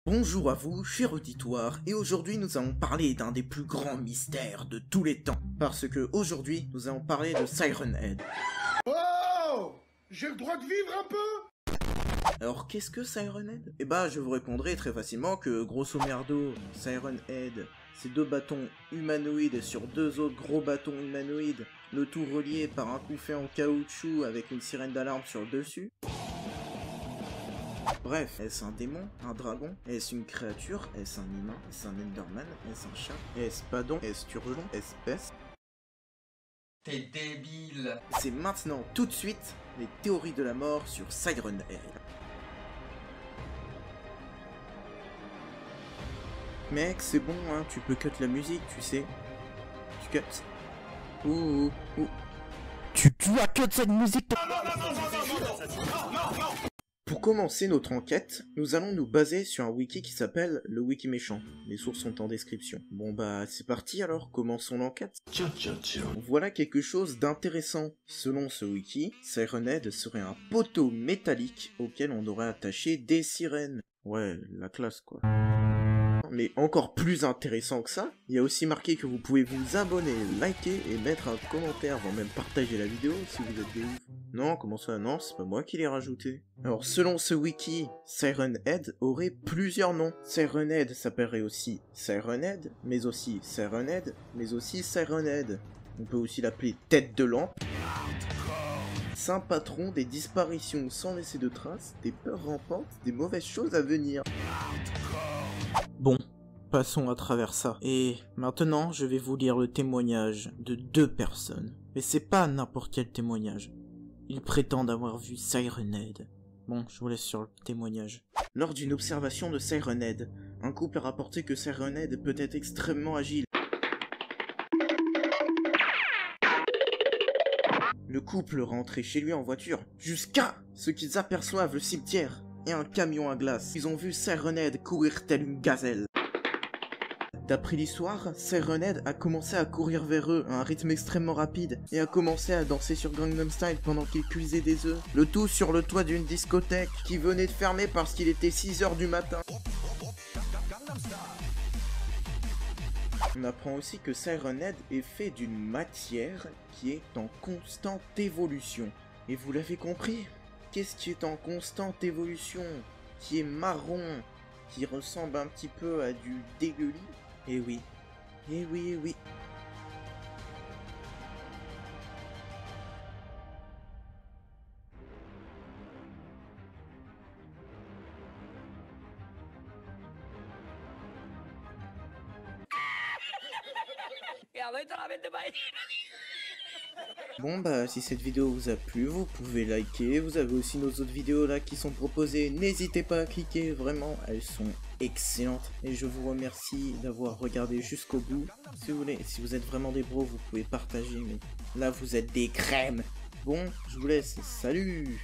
Bonjour à vous, cher auditoire, et aujourd'hui nous allons parler d'un des plus grands mystères de tous les temps. Parce que aujourd'hui, nous allons parler de Siren Head. Oh! J'ai le droit de vivre un peu? Alors qu'est-ce que Siren Head? Eh bah je vous répondrai très facilement que grosso merdo, Siren Head, c'est deux bâtons humanoïdes sur deux autres gros bâtons humanoïdes, le tout relié par un couffin en caoutchouc avec une sirène d'alarme sur le dessus. Bref, est-ce un démon? Un dragon? Est-ce une créature? Est-ce un humain? Est-ce un Enderman? Est-ce un chat? Est-ce Padon? Est-ce Turgeon? Espèce? T'es débile. C'est maintenant, tout de suite, les théories de la mort sur Siren Head. Mec, c'est bon, hein, tu peux cut la musique, tu sais. Tu cut. Ouh. Tu as cut cette musique. Pour commencer notre enquête, nous allons nous baser sur un wiki qui s'appelle le wiki méchant. Les sources sont en description. Bon bah c'est parti alors, commençons l'enquête. Voilà quelque chose d'intéressant. Selon ce wiki, Siren Head serait un poteau métallique auquel on aurait attaché des sirènes. Ouais, la classe quoi. Mais encore plus intéressant que ça, il y a aussi marqué que vous pouvez vous abonner, liker et mettre un commentaire, voire même partager la vidéo si vous êtes des ouf. Non, comment ça? Non, c'est pas moi qui l'ai rajouté. Alors selon ce wiki, Siren Head aurait plusieurs noms. Siren Head s'appellerait aussi Siren Head, mais aussi Siren Head, mais aussi Siren Head. On peut aussi l'appeler Tête de Lampe. Saint patron des disparitions sans laisser de traces, des peurs rampantes, des mauvaises choses à venir. Bon, passons à travers ça. Et maintenant, je vais vous lire le témoignage de deux personnes. Mais c'est pas n'importe quel témoignage. Ils prétendent avoir vu Siren Head. Bon, je vous laisse sur le témoignage. Lors d'une observation de Siren Head, un couple a rapporté que Siren Head peut être extrêmement agile. Le couple rentrait chez lui en voiture, jusqu'à ce qu'ils aperçoivent le cimetière et un camion à glace. Ils ont vu Siren Head courir telle une gazelle. D'après l'histoire, Siren Head a commencé à courir vers eux à un rythme extrêmement rapide et a commencé à danser sur Gangnam Style pendant qu'il cuisait des œufs. Le tout sur le toit d'une discothèque qui venait de fermer parce qu'il était 6h du matin. On apprend aussi que Siren Head est fait d'une matière qui est en constante évolution. Et vous l'avez compris? Qu'est-ce qui est en constante évolution? Qui est marron? Qui ressemble un petit peu à du dégueulis? Eh oui. Eh oui, eh oui. Bon bah si cette vidéo vous a plu, vous pouvez liker, vous avez aussi nos autres vidéos là qui sont proposées, n'hésitez pas à cliquer, vraiment elles sont excellentes et je vous remercie d'avoir regardé jusqu'au bout. Si vous voulez, si vous êtes vraiment des bros, vous pouvez partager, mais là vous êtes des crèmes. Bon, je vous laisse, salut!